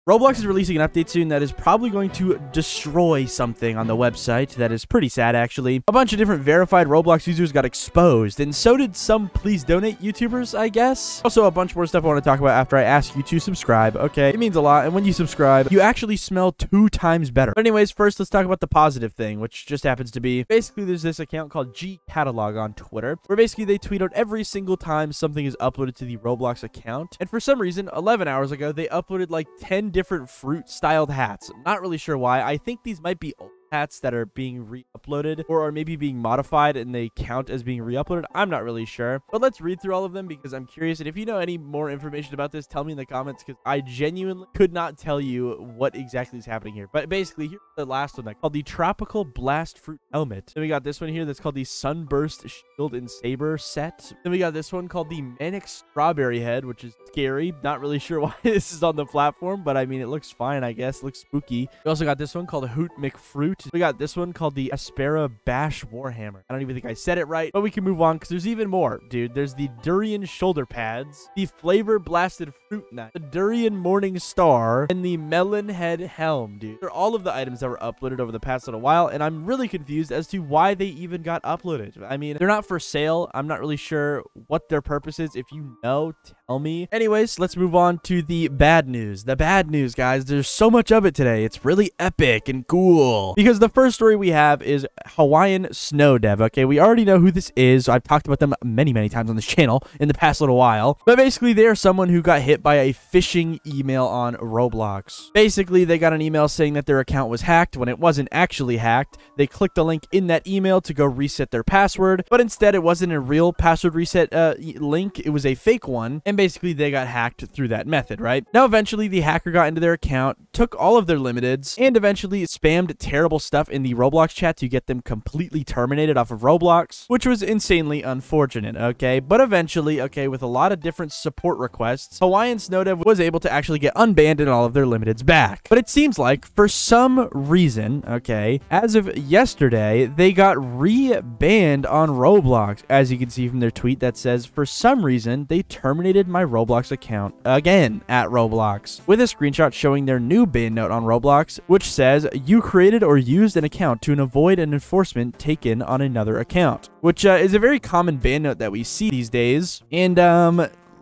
Roblox is releasing an update soon that is probably going to destroy something on the website. That is pretty sad, actually. A bunch of different verified Roblox users got exposed, and so did some Please Donate YouTubers, I guess. Also, a bunch more stuff I want to talk about after I ask you to subscribe. Okay, it means a lot, and when you subscribe, you actually smell 2 times better. But anyways, first, let's talk about the positive thing, which just happens to be, basically, there's this account called G Catalog on Twitter, where basically they tweet out every single time something is uploaded to the Roblox account. And for some reason, 11 hours ago, they uploaded like 10 different fruit-styled hats. I'm not really sure why. I think these might be old hats that are being re-uploaded or are maybe being modified and they count as being re-uploaded. I'm not really sure, but let's read through all of them because I'm curious, and if you know any more information about this, tell me in the comments because I genuinely could not tell you what exactly is happening here. But basically, here's the last one, called the Tropical Blast Fruit Helmet. Then we got this one here that's called the Sunburst Shield and Saber set. Then we got this one called the Manic Strawberry Head, which is scary. Not really sure why this is on the platform, but I mean, it looks fine, I guess. It looks spooky. We also got this one called Hoot McFruit. We got this one called the Aspera Bash Warhammer. I don't even think I said it right, but we can move on because there's even more, dude. There's the Durian Shoulder Pads, the Flavor Blasted Fruit Nut, the Durian Morning Star, and the Melon Head Helm, dude. They're all of the items that were uploaded over the past little while, and I'm really confused as to why they even got uploaded. I mean, they're not for sale. I'm not really sure what their purpose is. If you know, tell me. Anyways, let's move on to the bad news. The bad news, guys. There's so much of it today. It's really epic and cool because the first story we have is Hawaiian Snow Dev. Okay, we already know who this is. I've talked about them many times on this channel in the past little while, but basically they are someone who got hit by a phishing email on Roblox. Basically, they got an email saying that their account was hacked when it wasn't actually hacked. They clicked the link in that email to go reset their password, but instead it wasn't a real password reset link. It was a fake one, and basically they got hacked through that method, right? Now, eventually the hacker got into their account, took all of their limiteds, and eventually spammed terrible stuff in the Roblox chat to get them completely terminated off of Roblox, which was insanely unfortunate, okay? But eventually, okay, with a lot of different support requests, Hawaiian Snowdev was able to actually get unbanned and all of their limiteds back. But it seems like, for some reason, okay, as of yesterday, they got re-banned on Roblox, as you can see from their tweet that says, for some reason, they terminated my Roblox account again at Roblox, with a screenshot showing their new ban note on Roblox, which says, you created or used an account to avoid an enforcement taken on another account, which is a very common ban note that we see these days. And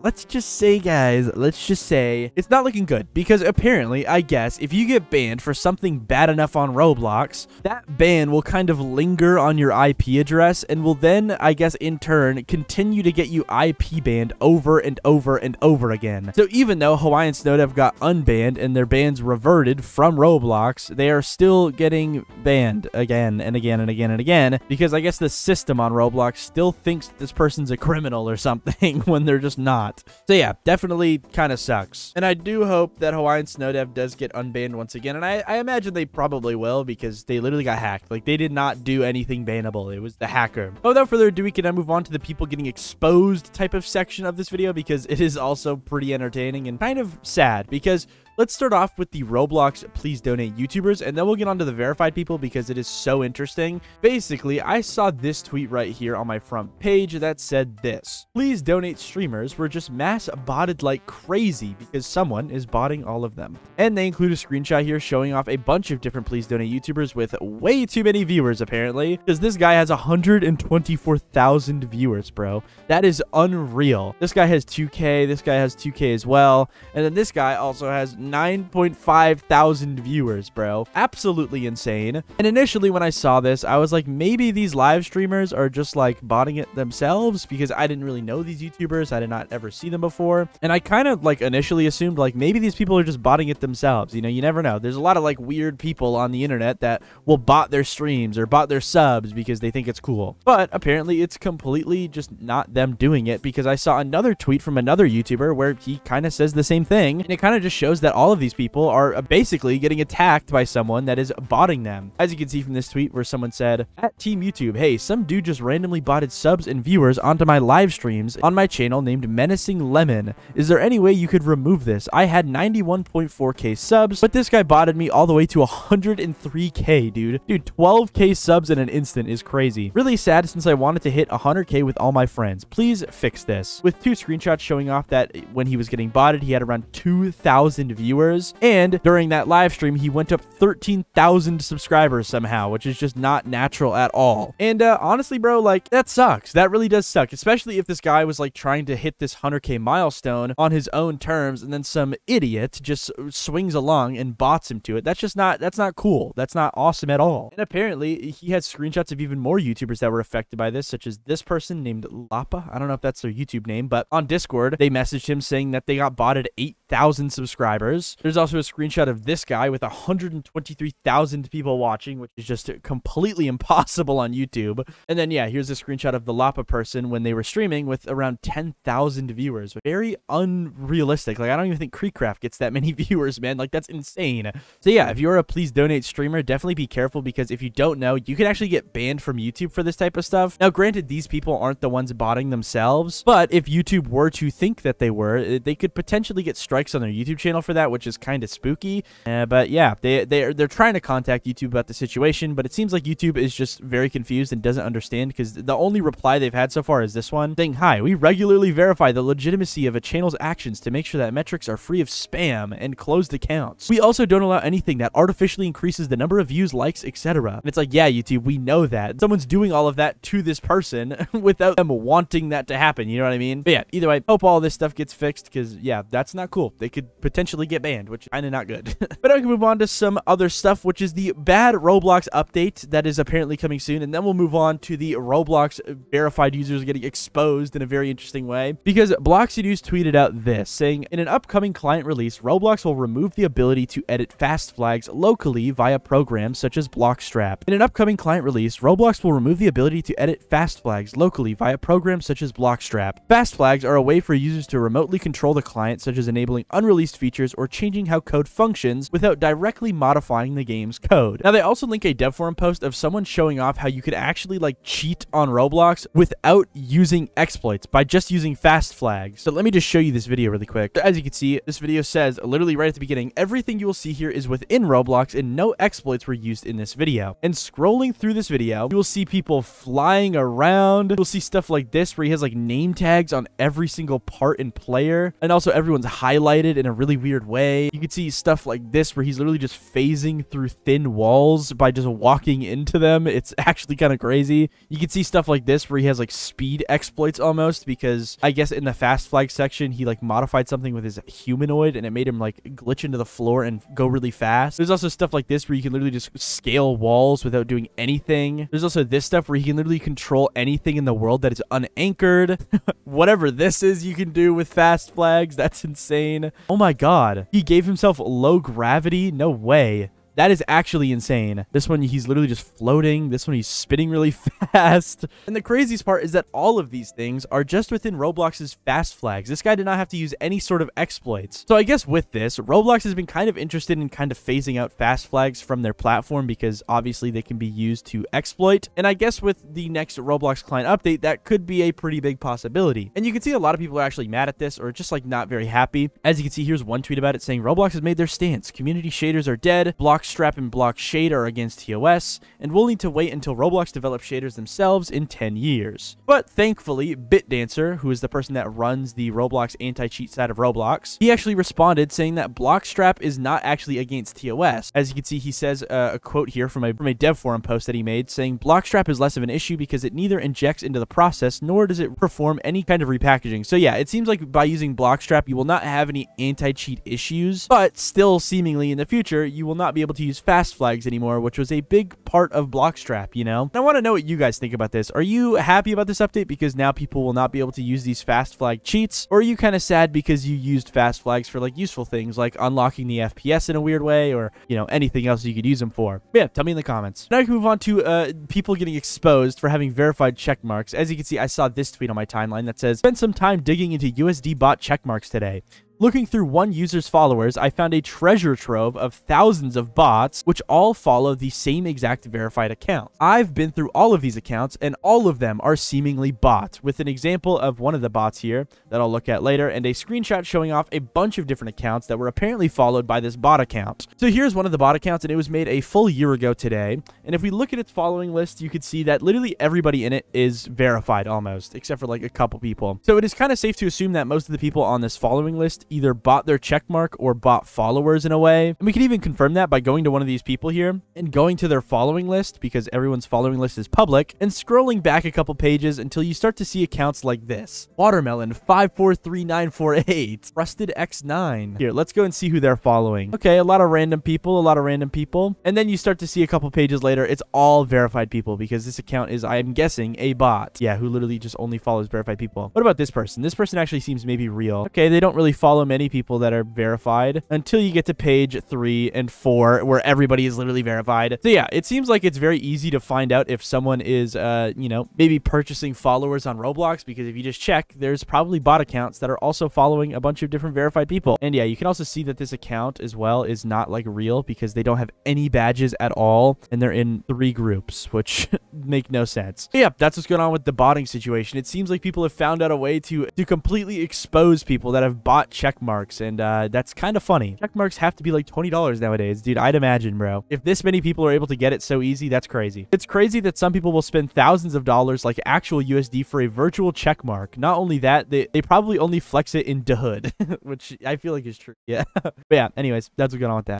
let's just say, guys, it's not looking good because apparently, I guess, if you get banned for something bad enough on Roblox, that ban will kind of linger on your IP address and will then, I guess, in turn, continue to get you IP banned over and over and over again. So even though Hawaiian Snowdev got unbanned and their bans reverted from Roblox, they are still getting banned again and again and again and again because I guess the system on Roblox still thinks this person's a criminal or something when they're just not. So yeah, definitely kind of sucks. And I do hope that Hawaiian Snowdev does get unbanned once again. And I imagine they probably will because they literally got hacked. Like, they did not do anything bannable. It was the hacker. But without further ado, we can now move on to the people getting exposed type of section of this video because it is also pretty entertaining and kind of sad because let's start off with the Roblox Please Donate YouTubers, and then we'll get on to the verified people because it is so interesting. Basically, I saw this tweet right here on my front page that said this: Please Donate streamers were just mass botted like crazy because someone is botting all of them. And they include a screenshot here showing off a bunch of different Please Donate YouTubers with way too many viewers, apparently, because this guy has 124,000 viewers, bro. That is unreal. This guy has 2K, this guy has 2K as well, and then this guy also has 9.5 thousand viewers, bro. Absolutely insane. And initially when I saw this, I was like, maybe these live streamers are just like botting it themselves because I didn't really know these YouTubers. I did not ever see them before. And I kind of like initially assumed like maybe these people are just botting it themselves. You know, you never know. There's a lot of like weird people on the internet that will bot their streams or bot their subs because they think it's cool. But apparently it's completely just not them doing it because I saw another tweet from another YouTuber where he kind of says the same thing. And it kind of just shows that all of these people are basically getting attacked by someone that is botting them. As you can see from this tweet where someone said, at Team YouTube, hey, some dude just randomly botted subs and viewers onto my live streams on my channel named Menacing Lemon. Is there any way you could remove this? I had 91.4k subs, but this guy botted me all the way to 103k, dude. Dude, 12k subs in an instant is crazy. Really sad since I wanted to hit 100k with all my friends. Please fix this. With two screenshots showing off that when he was getting botted, he had around 2,000 views viewers. And during that live stream, he went up 13,000 subscribers somehow, which is just not natural at all. And honestly, bro, like, that sucks. That really does suck, especially if this guy was like trying to hit this 100K milestone on his own terms, and then some idiot just swings along and bots him to it. That's not cool. That's not awesome at all. And apparently, he had screenshots of even more YouTubers that were affected by this, such as this person named Lapa. I don't know if that's their YouTube name, but on Discord, they messaged him saying that they got botted 8,000 subscribers. There's also a screenshot of this guy with 123,000 people watching, which is just completely impossible on YouTube. And then, yeah, here's a screenshot of the Lapa person when they were streaming with around 10,000 viewers. Very unrealistic. Like, I don't even think Creekcraft gets that many viewers, man. Like, that's insane. So yeah, if you're a Please Donate streamer, definitely be careful, because if you don't know, you can actually get banned from YouTube for this type of stuff. Now, granted, these people aren't the ones botting themselves, but if YouTube were to think that they were, they could potentially get strikes on their YouTube channel for that, which is kind of spooky. But yeah, they're trying to contact YouTube about the situation, but it seems like YouTube is just very confused and doesn't understand, because the only reply they've had so far is this one saying, "Hi, we regularly verify the legitimacy of a channel's actions to make sure that metrics are free of spam and closed accounts. We also don't allow anything that artificially increases the number of views, likes, etc." And it's like, yeah, YouTube, we know that. Someone's doing all of that to this person without them wanting that to happen, you know what I mean? But yeah, either way, hope all this stuff gets fixed, because yeah, that's not cool. They could potentially get banned, which is kind of not good. But now we can move on to some other stuff, which is the bad Roblox update that is apparently coming soon, and then we'll move on to the Roblox verified users getting exposed in a very interesting way, because Bloxynews tweeted out this, saying, "In an upcoming client release, Roblox will remove the ability to edit fast flags locally via programs such as Blockstrap. In an upcoming client release, Roblox will remove the ability to edit fast flags locally via programs such as Blockstrap. Fast flags are a way for users to remotely control the client, such as enabling unreleased features or changing how code functions without directly modifying the game's code." Now, they also link a dev forum post of someone showing off how you could actually like cheat on Roblox without using exploits by just using fast flags. So let me just show you this video really quick. As you can see, this video says literally right at the beginning, everything you will see here is within Roblox and no exploits were used in this video. And scrolling through this video, you will see people flying around. You'll see stuff like this where he has like name tags on every single part and player, and also everyone's highlighted in a really weird way. You can see stuff like this where he's literally just phasing through thin walls by just walking into them. It's actually kind of crazy. You can see stuff like this where he has like speed exploits almost, because I guess in the fast flag section he like modified something with his humanoid and it made him like glitch into the floor and go really fast. There's also stuff like this where you can literally just scale walls without doing anything. There's also this stuff where he can literally control anything in the world that is unanchored. Whatever this is you can do with fast flags. That's insane. Oh my god. He gave himself low gravity? No way. That is actually insane. This one, he's literally just floating. This one, he's spinning really fast. And the craziest part is that all of these things are just within Roblox's fast flags. This guy did not have to use any sort of exploits. So I guess with this, Roblox has been kind of interested in kind of phasing out fast flags from their platform, because obviously they can be used to exploit. And I guess with the next Roblox client update, that could be a pretty big possibility. And you can see a lot of people are actually mad at this, or just like not very happy. As you can see, here's one tweet about it saying, "Roblox has made their stance. Community shaders are dead. Blockstrap and Blockshade are against TOS, and we'll need to wait until Roblox develops shaders themselves in 10 years. But thankfully, BitDancer, who is the person that runs the Roblox anti-cheat side of Roblox, he actually responded saying that Blockstrap is not actually against TOS. As you can see, he says a quote here from a dev forum post that he made saying, "Blockstrap is less of an issue because it neither injects into the process nor does it perform any kind of repackaging." So yeah, it seems like by using Blockstrap, you will not have any anti-cheat issues, but still seemingly in the future, you will not be able to use fast flags anymore, which was a big part of Blockstrap, you know? And I want to know what you guys think about this. Are you happy about this update because now people will not be able to use these fast flag cheats? Or are you kind of sad because you used fast flags for like useful things like unlocking the FPS in a weird way, or, you know, anything else you could use them for? But yeah, tell me in the comments. Now we can move on to people getting exposed for having verified check marks. As you can see, I saw this tweet on my timeline that says, "Spent some time digging into USD bot check marks today. Looking through one user's followers, I found a treasure trove of thousands of bots, which all follow the same exact verified account. I've been through all of these accounts, and all of them are seemingly bots, with an example of one of the bots here that I'll look at later, and a screenshot showing off a bunch of different accounts that were apparently followed by this bot account." So here's one of the bot accounts, and it was made a full year ago today. And if we look at its following list, you could see that literally everybody in it is verified almost, except for like a couple people. So it is kind of safe to assume that most of the people on this following list just either bought their checkmark or bought followers in a way. And we can even confirm that by going to one of these people here and going to their following list, because everyone's following list is public, and scrolling back a couple pages until you start to see accounts like this. Watermelon 543948, Rusted X9. Here, let's go and see who they're following. Okay, a lot of random people, and then you start to see a couple pages later, it's all verified people, because this account is, I'm guessing, a bot. Yeah, who literally just only follows verified people. What about this person? This person actually seems maybe real. Okay, they don't really follow many people that are verified until you get to page 3 and 4, where everybody is literally verified. So yeah, it seems like it's very easy to find out if someone is, you know, maybe purchasing followers on Roblox, because if you just check, there's probably bot accounts that are also following a bunch of different verified people. And yeah, you can also see that this account as well is not like real, because they don't have any badges at all, and they're in 3 groups, which make no sense. But yeah, that's what's going on with the botting situation. It seems like people have found out a way to completely expose people that have bought check marks, and that's kind of funny. Check marks have to be like $20 nowadays, dude. I'd imagine, bro. If this many people are able to get it so easy, that's crazy. It's crazy that some people will spend thousands of dollars, like actual USD, for a virtual check mark. Not only that, they probably only flex it in the hood, which I feel like is true. Yeah. But yeah, anyways, that's what's going on with that.